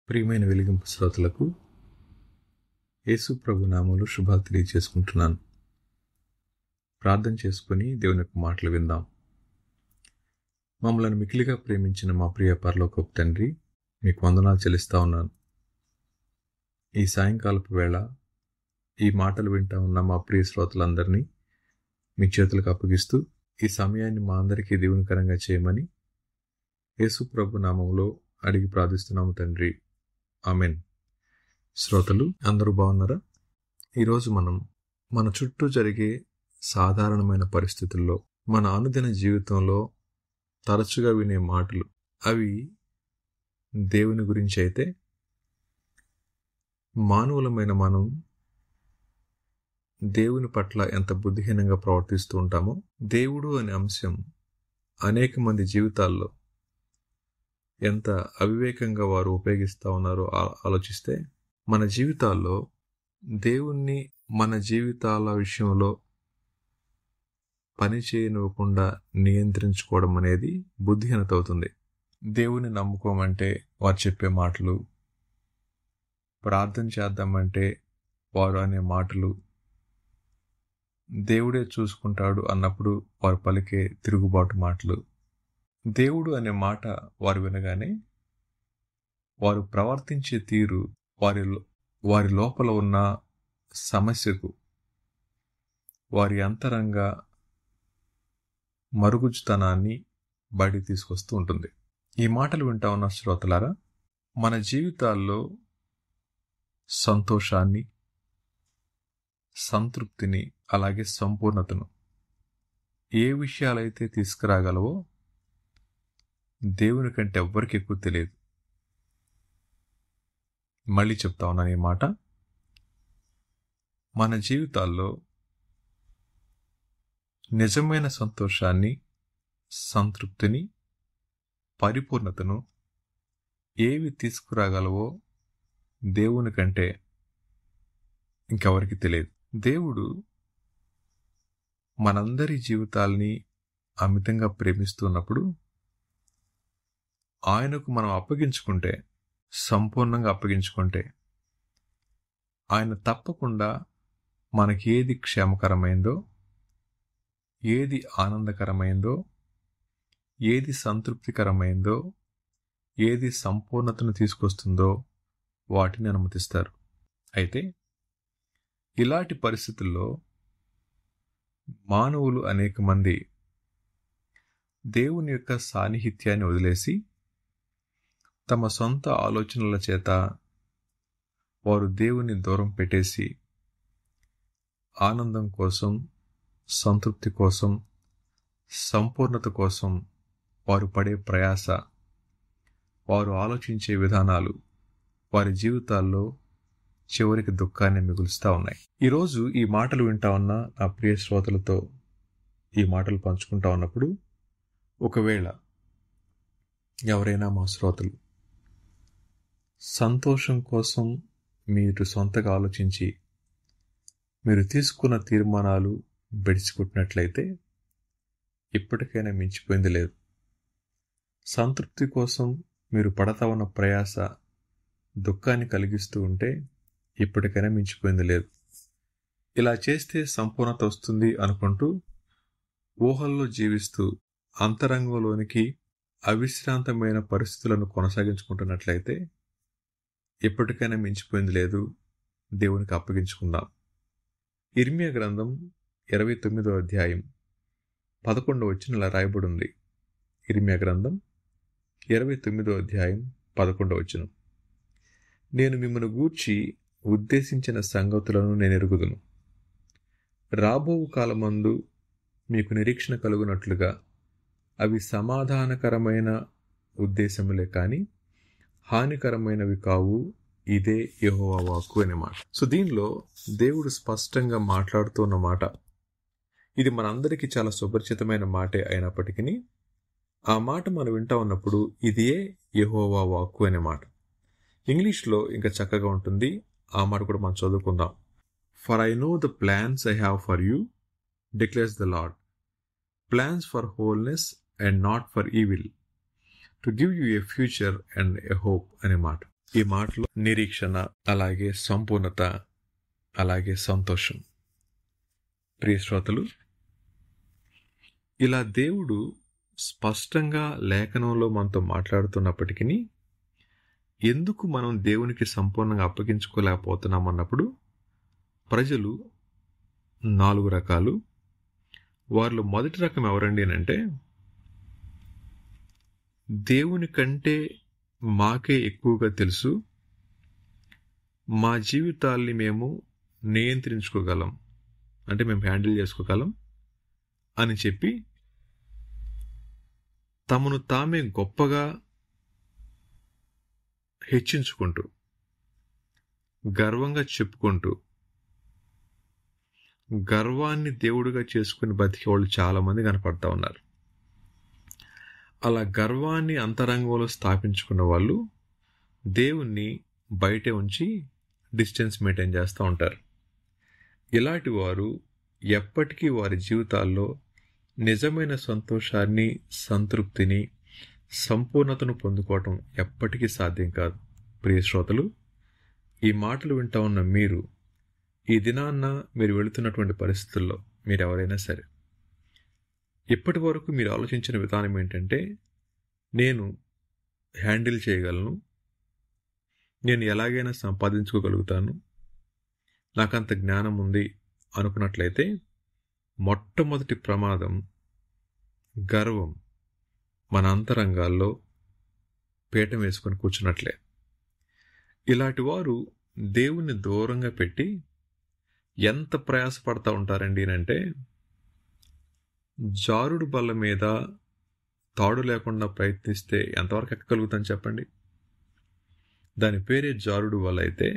ప్రియమైన వెలిగింపు శ్రోతలకు యేసు ప్రభు నామములో శుభాలు తెలియజేసుకుంటున్నాను. ప్రార్థన చేసుకుని దేవుని యొక్క మాటలు విందాం. మమ్మల్ని మిక్కిలిగా ప్రేమించిన మా ప్రియ పరలోకపు తండ్రి, మీకు వందనాలు చెల్లిస్తా ఉన్నాను. ఈ సాయంకాలపు వేళ ఈ మాటలు వింటా ఉన్న మా ప్రియ శ్రోతలందరినీ మీ చేతులకు అప్పగిస్తూ ఈ సమయాన్ని మా అందరికీ దీవెనకరంగా చేయమని యేసు ప్రభు నామములో అడిగి ప్రార్థిస్తున్నాము తండ్రి, ఆమెన్. శ్రోతలు అందరూ బాగున్నారా? ఈరోజు మనం మన చుట్టూ జరిగే సాధారణమైన పరిస్థితుల్లో, మన అనుదిన జీవితంలో తరచుగా వినే మాటలు, అవి దేవుని గురించి అయితే, మానవులమైన మనం దేవుని పట్ల ఎంత బుద్ధిహీనంగా ప్రవర్తిస్తూ ఉంటామో, దేవుడు అనే అంశం అనేక మంది జీవితాల్లో ఎంత అవివేకంగా వారు ఉపయోగిస్తూ ఉన్నారో ఆలోచిస్తే, మన జీవితాల్లో దేవుణ్ణి మన జీవితాల విషయంలో పని చేయనివ్వకుండా నియంత్రించుకోవడం అనేది బుద్ధిహీనత అవుతుంది. దేవుని నమ్ముకోమంటే వారు చెప్పే మాటలు, ప్రార్థన చేద్దామంటే వారు అనే మాటలు, దేవుడే చూసుకుంటాడు అన్నప్పుడు వారు పలికే తిరుగుబాటు మాటలు, దేవుడు అనే మాట వారు వినగానే వారు ప్రవర్తించే తీరు వారి లోపల ఉన్న సమస్యకు, వారి అంతరంగ మరుగుజ్జుతనాన్ని బయటికి తీసుకొస్తూ ఉంటుంది. ఈ మాటలు వింటా ఉన్న శ్రోతలారా, మన జీవితాల్లో సంతోషాన్ని, సంతృప్తిని, అలాగే సంపూర్ణతను ఏ విషయాలైతే తీసుకురాగలవో దేవుని కంటే ఎవ్వరికి ఎక్కువ తెలియదు. మళ్ళీ చెప్తా ఉన్నాను ఈ మాట. మన జీవితాల్లో నిజమైన సంతోషాన్ని, సంతృప్తిని, పరిపూర్ణతను ఏవి తీసుకురాగలవో దేవుని కంటే ఇంకెవరికి తెలియదు. దేవుడు మనందరి జీవితాల్ని అమితంగా ప్రేమిస్తున్నప్పుడు ఆయనకు మనం అప్పగించుకుంటే, సంపూర్ణంగా అప్పగించుకుంటే, ఆయన తప్పకుండా మనకి ఏది క్షేమకరమైందో, ఏది ఆనందకరమైందో, ఏది సంతృప్తికరమైందో, ఏది సంపూర్ణతను తీసుకొస్తుందో వాటిని అనుమతిస్తారు. అయితే ఇలాంటి పరిస్థితుల్లో మానవులు అనేక మంది దేవుని యొక్క సాన్నిహిత్యాన్ని వదిలేసి తమ సొంత ఆలోచనల చేత వారు దేవుని దూరం పెట్టేసి ఆనందం కోసం, సంతృప్తి కోసం, సంపూర్ణత కోసం వారు పడే ప్రయాస, వారు ఆలోచించే విధానాలు వారి జీవితాల్లో చివరికి దుఃఖాన్ని మిగులుస్తూ ఉన్నాయి. ఈరోజు ఈ మాటలు వింటా ఉన్న నా ప్రియ శ్రోతలతో ఈ మాటలు పంచుకుంటా ఉన్నప్పుడు, ఒకవేళ ఎవరైనా మా శ్రోతలు సంతోషం కోసం మీరు సొంతగా ఆలోచించి మీరు తీసుకున్న తీర్మానాలు బెడిసికొట్టినట్లయితే ఇప్పటికైనా మించిపోయింది లేదు. సంతృప్తి కోసం మీరు పడతా ఉన్న ప్రయాస దుఃఖాన్ని కలిగిస్తూ ఉంటే ఇప్పటికైనా మించిపోయింది లేదు. ఇలా చేస్తే సంపూర్ణత వస్తుంది అనుకుంటూ ఊహల్లో జీవిస్తూ అంతరంగంలోనికి అవిశ్రాంతమైన పరిస్థితులను కొనసాగించుకుంటున్నట్లయితే ఎప్పటికైనా మించిపోయింది లేదు. దేవునికి అప్పగించుకుందాం. ఇర్మియా గ్రంథం 29వ అధ్యాయం 11వ వచనం రాయబడి ఉంది. ఇర్మియా గ్రంథం 29వ అధ్యాయం 11వ వచనం: నేను మిమ్మల్ని గూర్చి ఉద్దేశించిన సంగతులను నేను ఎరుగుదును. రాబో కాలమందు మీకు నిరీక్షణ కలుగునట్లుగా అవి సమాధానకరమైన ఉద్దేశములే కాని హానికరమైనవి కావు. ఇదే యెహోవా వాక్కు అనే మాట. సో దీనిలో దేవుడు స్పష్టంగా మాట్లాడుతున్న మాట, ఇది మనందరికీ చాలా సుపరిచితమైన మాటే అయినప్పటికీ ఆ మాట మనం వింటా ఉన్నప్పుడు ఇదే యెహోవా వాక్కు అనే మాట. ఇంగ్లీష్లో ఇంకా చక్కగా ఉంటుంది. ఆ మాట కూడా మనం చదువుకుందాం. For I know the plans I have for you declares the lord, plans for wholeness and not for evil, to give you A future and a hope అనే మాట. ఈ మాటలో నిరీక్షణ, అలాగే సంపూర్ణత, అలాగే సంతోషం. ప్రియ శ్రోతలు, ఇలా దేవుడు స్పష్టంగా లేఖనంలో మనతో మాట్లాడుతున్నప్పటికీ ఎందుకు మనం దేవునికి సంపూర్ణంగా అప్పగించుకోలేకపోతున్నాం అన్నప్పుడు ప్రజలు 4 రకాలు. వారిలో మొదటి రకం ఎవరండి అంటే, దేవుని కంటే మాకే ఎక్కువగా తెలుసు, మా జీవితాల్ని మేము నియంత్రించుకోగలం, అంటే మేము హ్యాండిల్ చేసుకోగలం అని చెప్పి తమను తామే గొప్పగా హెచ్చించుకుంటూ, గర్వంగా చెప్పుకుంటూ, గర్వాన్ని దేవుడిగా చేసుకుని బతికే వాళ్ళు చాలామంది కనపడతా ఉన్నారు. అలా గర్వాన్ని అంతరంగంలో స్థాపించుకున్న వాళ్ళు దేవుణ్ణి బయటే ఉంచి డిస్టెన్స్ మెయింటైన్ చేస్తూ ఉంటారు. ఇలాంటి వారు ఎప్పటికీ వారి జీవితాల్లో నిజమైన సంతోషాన్ని, సంతృప్తిని, సంపూర్ణతను పొందుకోవటం ఎప్పటికీ సాధ్యం కాదు. ప్రియ శ్రోతలు, ఈ మాటలు వింటా ఉన్న మీరు, ఈ దినాన్న మీరు వెళుతున్నటువంటి పరిస్థితుల్లో మీరు ఎవరైనా సరే, ఇప్పటి వరకు మీరు ఆలోచించిన విధానం ఏంటంటే, నేను హ్యాండిల్ చేయగలను, నేను ఎలాగైనా సంపాదించుకోగలుగుతాను, నాకంత జ్ఞానం ఉంది అనుకున్నట్లయితే మొట్టమొదటి ప్రమాదం గర్వం మన అంతరంగాల్లో పీఠం వేసుకొని కూర్చున్నట్లే. ఇలాంటి వారు దేవుణ్ణి దూరంగా పెట్టి ఎంత ప్రయాసపడతా ఉంటారండి అంటే, జారుడు బల్ల మీద తాడు లేకుండా ప్రయత్నిస్తే ఎంతవరకు ఎక్కగలుగుతాను చెప్పండి? దాని పేరే జారుడు బల్ల. అయితే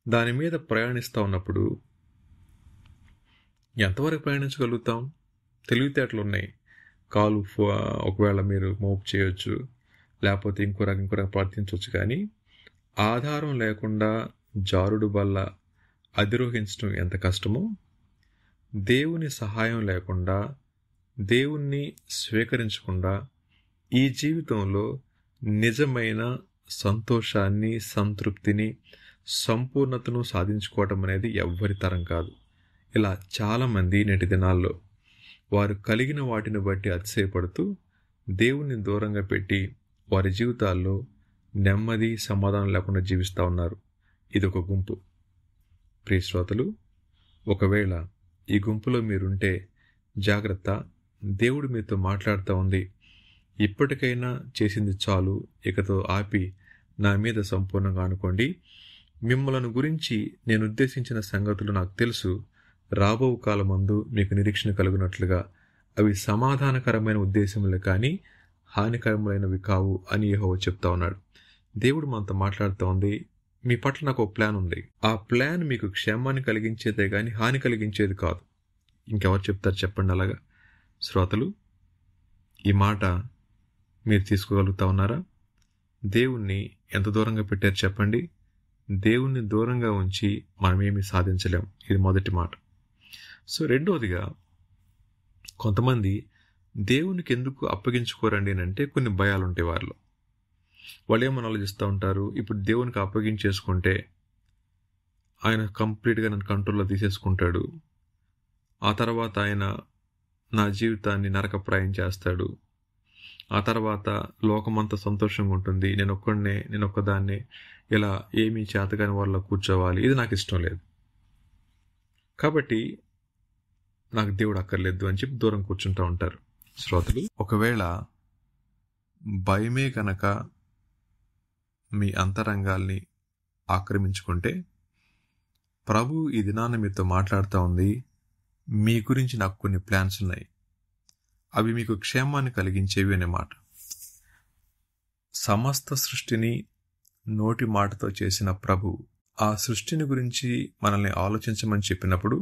దాని మీద ప్రయాణిస్తూ ఉన్నప్పుడు ఎంతవరకు ప్రయాణించగలుగుతాం? తెలివితేటలు ఉన్నాయి, కాలు ఒకవేళ మీరు మోపు చేయొచ్చు, లేకపోతే ఇంకో రకం ప్రవర్తించవచ్చు. కానీ ఆధారం లేకుండా జారుడు బల్ల అధిరోహించడం ఎంత కష్టమో, దేవుని సహాయం లేకుండా, దేవుణ్ణి స్వీకరించకుండా ఈ జీవితంలో నిజమైన సంతోషాన్ని, సంతృప్తిని, సంపూర్ణతను సాధించుకోవటం అనేది ఎవ్వరి తరం కాదు. ఇలా చాలామంది నేటి దినాల్లో వారు కలిగిన వాటిని బట్టి అతిశయపడుతూ దేవుణ్ణి దూరంగా పెట్టి వారి జీవితాల్లో నెమ్మది, సమాధానం లేకుండా జీవిస్తూ ఉన్నారు. ఇదొక గుంపు. ప్రియ శ్రోతలు, ఒకవేళ ఈ గుంపులో మీరుంటే జాగ్రత్త, దేవుడు మీతో మాట్లాడుతూ ఉంది. ఇప్పటికైనా చేసింది చాలు, ఇకతో ఆపి నా మీద సంపూర్ణంగా అనుకోండి. మిమ్మలను గురించి నేను ఉద్దేశించిన సంగతులు నాకు తెలుసు, రాబో కాలమందు మీకు నిరీక్షణ కలుగునట్లుగా అవి సమాధానకరమైన ఉద్దేశములే కానీ హానికరములైనవి కావు అని యెహోవా చెప్తా ఉన్నాడు. దేవుడు మనతో మాట్లాడుతూ ఉంది, మీ పట్ల నాకు ఒక ప్లాన్ ఉంది. ఆ ప్లాన్ మీకు క్షేమాన్ని కలిగించేదే కానీ హాని కలిగించేది కాదు. ఇంకెవరు చెప్తారు చెప్పండి అలాగా? శ్రోతలు, ఈ మాట మీరు తీసుకోగలుగుతా ఉన్నారా? దేవుణ్ణి ఎంత దూరంగా పెట్టారు చెప్పండి? దేవుణ్ణి దూరంగా ఉంచి మనమేమి సాధించలేం. ఇది మొదటి మాట. సో రెండవదిగా, కొంతమంది దేవునికి ఎందుకు అప్పగించుకోరండి అంటే కొన్ని భయాలు ఉంటాయి వారిలో. వాళ్ళు ఏమని ఆలోచిస్తూ ఉంటారు, ఇప్పుడు దేవునికి అప్పగించేసుకుంటే ఆయన కంప్లీట్గా నన్ను కంట్రోల్లో తీసేసుకుంటాడు, ఆ తర్వాత ఆయన నా జీవితాన్ని నరకప్రాయం చేస్తాడు, ఆ తర్వాత లోకమంతా సంతోషంగా ఉంటుంది, నేను ఒక్కదాన్నే ఇలా ఏమీ చేతగాని వాళ్ళ కూర్చోవాలి, ఇది నాకు ఇష్టం లేదు, కాబట్టి నాకు దేవుడు అక్కర్లేదు అని చెప్పి దూరం కూర్చుంటూ ఉంటారు. శ్రోతలు, ఒకవేళ భయమే కనుక మీ అంతరంగాల్ని ఆక్రమించుకుంటే, ప్రభు ఈ దినాన్ని మీతో మాట్లాడుతూ ఉంది, మీ గురించి నాకు కొన్ని ప్లాన్స్ ఉన్నాయి, అవి మీకు క్షేమాన్ని కలిగించేవి అనే మాట. సమస్త సృష్టిని నోటి మాటతో చేసిన ప్రభు ఆ సృష్టిని గురించి మనల్ని ఆలోచించమని చెప్పినప్పుడు,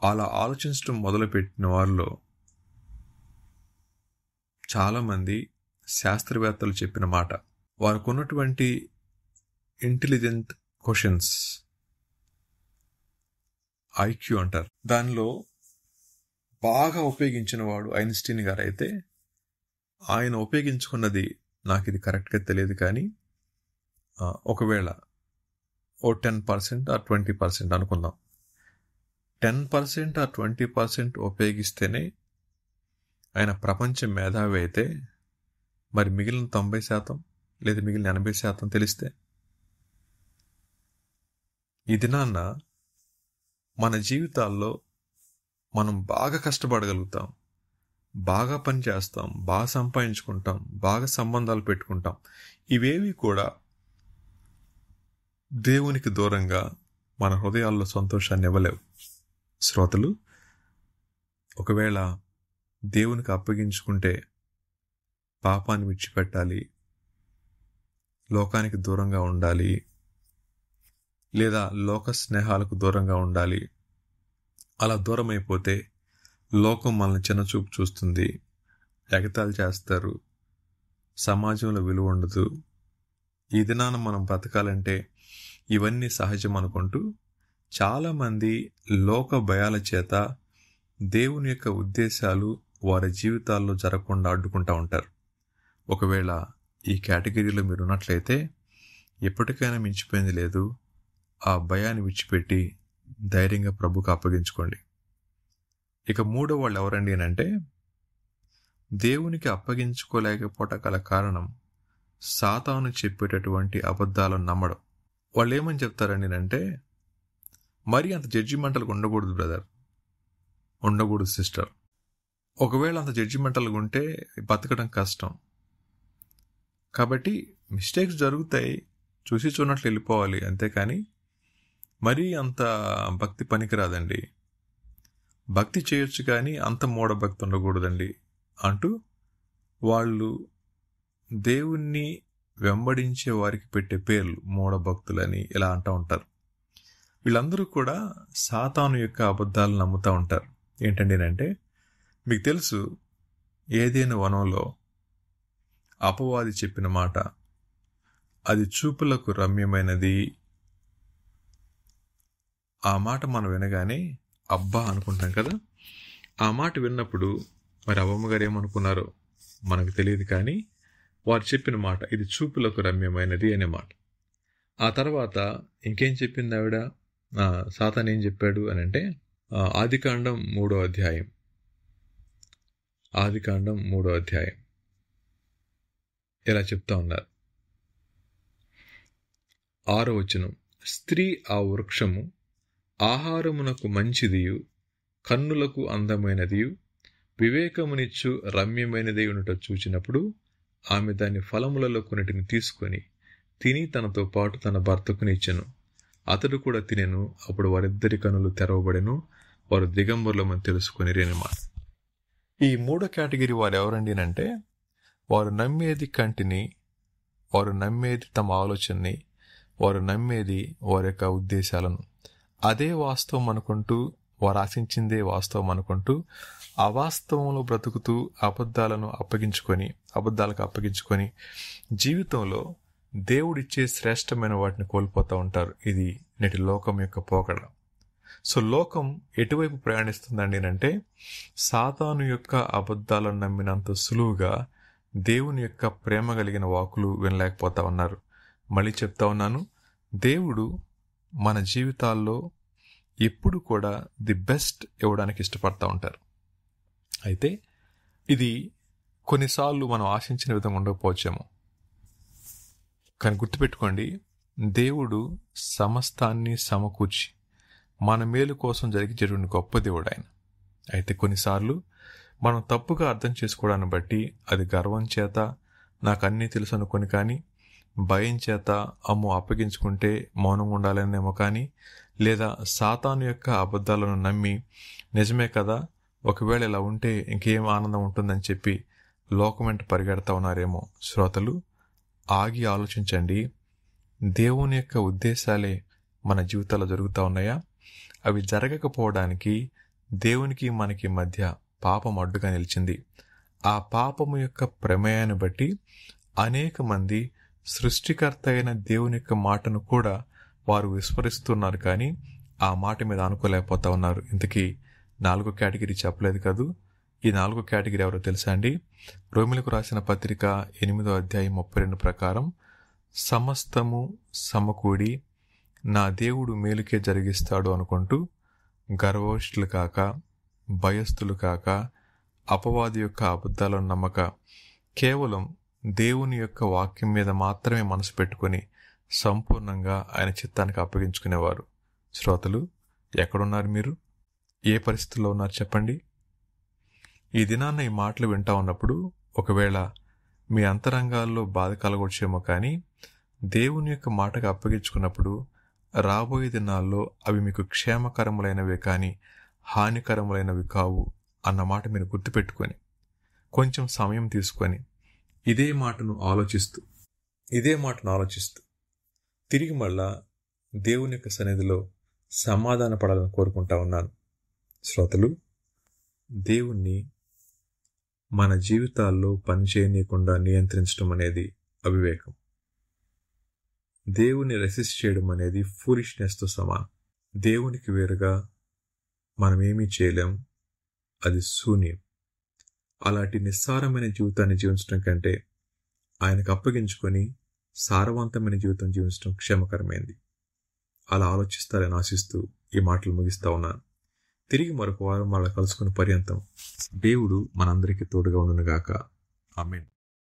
అలా ఆలోచించడం మొదలుపెట్టిన వారిలో చాలామంది శాస్త్రవేత్తలు చెప్పిన మాట, వారికి ఉన్నటువంటి ఇంటెలిజెంట్ క్వశ్చన్స్, ఐక్యూ అంటారు, దానిలో బాగా ఉపయోగించిన వాడు ఐన్స్టీన్ గారు. అయితే ఆయన ఉపయోగించుకున్నది నాకు ఇది కరెక్ట్గా తెలియదు, కానీ ఒకవేళ 10% ఆర్ 20% అనుకుందాం. 10% ఆర్ 20% ఉపయోగిస్తేనే ఆయన ప్రపంచ మేధావి అయితే, మరి మిగిలిన 90% లేదా మిగిలిన 80% తెలిస్తే? ఈ దినాన్న మన జీవితాల్లో మనం బాగా కష్టపడగలుగుతాం, బాగా పని చేస్తాం, బాగా సంపాదించుకుంటాం, బాగా సంబంధాలు పెట్టుకుంటాం. ఇవేవి కూడా దేవునికి దూరంగా మన హృదయాల్లో సంతోషాన్ని ఇవ్వలేవు. శ్రోతలు, ఒకవేళ దేవునికి అప్పగించుకుంటే పాపాన్ని విడిచిపెట్టాలి, లోకానికి దూరంగా ఉండాలి, లేదా లోక స్నేహాలకు దూరంగా ఉండాలి. అలా దూరం అయిపోతే లోకం మనల్ని చిన్నచూపు చూస్తుంది, ఎగతాళి చేస్తారు, సమాజంలో విలువ ఉండదు. ఈ దినాన మనం బ్రతకాలంటే ఇవన్నీ సహజం అనుకుంటూ చాలామంది లోక భయాల చేత దేవుని యొక్క ఉద్దేశాలు వారి జీవితాల్లో జరగకుండా అడ్డుకుంటూ ఉంటారు. ఒకవేళ ఈ కేటగిరీలో మీరు ఉన్నట్లయితే ఎప్పటికైనా మించిపోయింది లేదు. ఆ భయాన్ని విడిచిపెట్టి ధైర్యంగా ప్రభుకు అప్పగించుకోండి. ఇక మూడో వాళ్ళు ఎవరండి అంటే, దేవునికి అప్పగించుకోలేకపోవటం గల కారణం సాతాను చెప్పేటటువంటి అబద్ధాలను నమ్మడం. వాళ్ళు ఏమని చెప్తారండి అంటే, మరీ అంత జడ్జిమెంటల్గా ఉండకూడదు బ్రదర్, ఉండకూడదు సిస్టర్. ఒకవేళ అంత జడ్జిమెంటల్గా ఉంటే బతకడం కష్టం. కాబట్టి మిస్టేక్స్ జరుగుతాయి, చూసి చూడనట్లు వెళ్ళిపోవాలి, అంతేకాని మరీ అంత భక్తి పనికిరాదండి. భక్తి చేయొచ్చు కానీ అంత మూఢభక్తి ఉండకూడదండి అంటూ వాళ్ళు దేవుణ్ణి వెంబడించే వారికి పెట్టే పేర్లు మూఢభక్తులని ఇలా అంటూ ఉంటారు. వీళ్ళందరూ కూడా సాతాను యొక్క అబద్ధాలు నమ్ముతూ ఉంటారు. ఏంటండి అంటే, మీకు తెలుసు, ఏదైనా వనంలో అపవాది చెప్పిన మాట అది చూపులకు రమ్యమైనది. ఆ మాట మనం వినగానే అబ్బా అనుకుంటాం కదా. ఆ మాట విన్నప్పుడు మరి అవ్వమ్మ గారు ఏమనుకున్నారో మనకు తెలియదు, కానీ వారు చెప్పిన మాట ఇది చూపులకు రమ్యమైనది అనే మాట. ఆ తర్వాత ఇంకేం చెప్పింది ఆవిడ, సాతాను ఏం చెప్పాడు అని అంటే, ఆదికాండం 3వ అధ్యాయం ఇలా చెప్తా ఉన్నారు. 6వ వచనం, స్త్రీ ఆ వృక్షము ఆహారమునకు మంచిదియు కన్నులకు అందమైనదియు వివేకమునిచ్చు రమ్యమైనది ఉన్నట చూచినప్పుడు ఆమె దాని ఫలములలో కొన్నిటిని తీసుకొని తిని తనతో పాటు తన భర్తకుని ఇచ్చెను. అతడు కూడా తినెను. అప్పుడు వారిద్దరి కన్నులు తెరవబడెను, వారు దిగంబరులమని తెలుసుకొని రేనమాట. ఈ మూడో కేటగిరీ వారు ఎవరండి అంటే, వారు నమ్మేది కంటిని, వారు నమ్మేది తమ ఆలోచనని, వారు నమ్మేది వారి యొక్క ఉద్దేశాలను, అదే వాస్తవం అనుకుంటూ, వారు ఆశించిందే వాస్తవం అనుకుంటూ అవాస్తవంలో బ్రతుకుతూ అబద్ధాలకు అప్పగించుకొని జీవితంలో దేవుడిచ్చే శ్రేష్టమైన వాటిని కోల్పోతూ ఉంటారు. ఇది నేటి లోకం యొక్క పోకడ. సో లోకం ఎటువైపు ప్రయాణిస్తుందండి అంటే, సాతాను యొక్క అబద్ధాలను నమ్మినంత సులువుగా దేవుని యొక్క ప్రేమ కలిగిన వాకులు వినలేకపోతా ఉన్నారు. మళ్ళీ చెప్తా ఉన్నాను, దేవుడు మన జీవితాల్లో ఎప్పుడు కూడా ది బెస్ట్ ఇవ్వడానికి ఇష్టపడతా ఉంటారు. అయితే ఇది కొన్నిసార్లు మనం ఆశించిన విధంగా ఉండకపోవచ్చేమో, కానీ గుర్తుపెట్టుకోండి, దేవుడు సమస్తాన్ని సమకూర్చి మన మేలు కోసం జరిగించేటువంటి గొప్ప దేవుడు ఆయన. అయితే కొన్నిసార్లు మనం తప్పుగా అర్థం చేసుకోవడాన్ని బట్టి, అది గర్వం చేత నాకు అన్నీ తెలుసు అనుకొని కానీ, భయం చేత అమ్మో అప్పగించుకుంటే మౌనంగా ఉండాలనేమో కానీ, లేదా సాతాను యొక్క అబద్ధాలను నమ్మి నిజమే కదా, ఒకవేళ ఇలా ఉంటే ఇంకేం ఆనందం ఉంటుందని చెప్పి లోకం వెంట పరిగెడతా ఉన్నారేమో. శ్రోతలు, ఆగి ఆలోచించండి. దేవుని యొక్క ఉద్దేశాలే మన జీవితాల్లో జరుగుతూ ఉన్నాయా? అవి జరగకపోవడానికి దేవునికి మనకి మధ్య పాపం అడ్డుగా నిలిచింది. ఆ పాపము యొక్క ప్రమేయాన్ని బట్టి అనేక మంది సృష్టికర్త అయిన దేవుని యొక్క మాటను కూడా వారు విస్మరిస్తున్నారు, కానీ ఆ మాట మీద అనుకోలేకపోతా ఉన్నారు. ఇంతకీ 4వ కేటగిరీ చెప్పలేదు కదూ. ఈ 4వ కేటగిరీ ఎవరో తెలుసా అండి? రోమిలకు రాసిన పత్రిక 8వ అధ్యాయం 32 ప్రకారం సమస్తము సమకూడి నా దేవుడు మేలుకే జరిగిస్తాడు అనుకుంటూ గర్వోష్ఠులు కాక, భయస్థులు కాక, అపవాది యొక్క అబద్ధాలను నమ్మక, కేవలం దేవుని యొక్క వాక్యం మీద మాత్రమే మనసు పెట్టుకొని సంపూర్ణంగా ఆయన చిత్తానికి అప్పగించుకునేవారు. శ్రోతలు, ఎక్కడున్నారు మీరు? ఏ పరిస్థితుల్లో ఉన్నారు చెప్పండి. ఈ దినాన్న ఈ మాటలు వింటా ఉన్నప్పుడు ఒకవేళ మీ అంతరంగాల్లో బాధ కలగొచ్చేమో, కానీ దేవుని యొక్క మాటకు అప్పగించుకున్నప్పుడు రాబోయే దినాల్లో అవి మీకు క్షేమకరములైనవే కానీ హానికరములైనవి కావు అన్నమాట మీరు గుర్తుపెట్టుకొని కొంచెం సమయం తీసుకొని ఇదే మాటను ఆలోచిస్తూ తిరిగి మళ్ళా దేవుని యొక్క సన్నిధిలో సమాధాన పడాలని కోరుకుంటా ఉన్నాను. శ్రోతలు, దేవుణ్ణి మన జీవితాల్లో పనిచేయనీయకుండా నియంత్రించడం అనేది అవివేకం. దేవుని రెసిస్ట్ చేయడం అనేది ఫూలిష్నెస్తో సమానం. దేవునికి వేరుగా మనమేమీ చేయలేం, అది శూన్యం. అలాంటి నిస్సారమైన జీవితాన్ని జీవించడం కంటే ఆయనకు అప్పగించుకొని సారవంతమైన జీవితం జీవించడం క్షేమకరమైంది. అలా ఆలోచిస్తారని ఆశిస్తూ ఈ మాటలు ముగిస్తా ఉన్నాను. తిరిగి మరొక వారం మళ్ళీ కలుసుకునే పర్యంతం దేవుడు మనందరికీ తోడుగా ఉండునుగాక. ఆమేన్.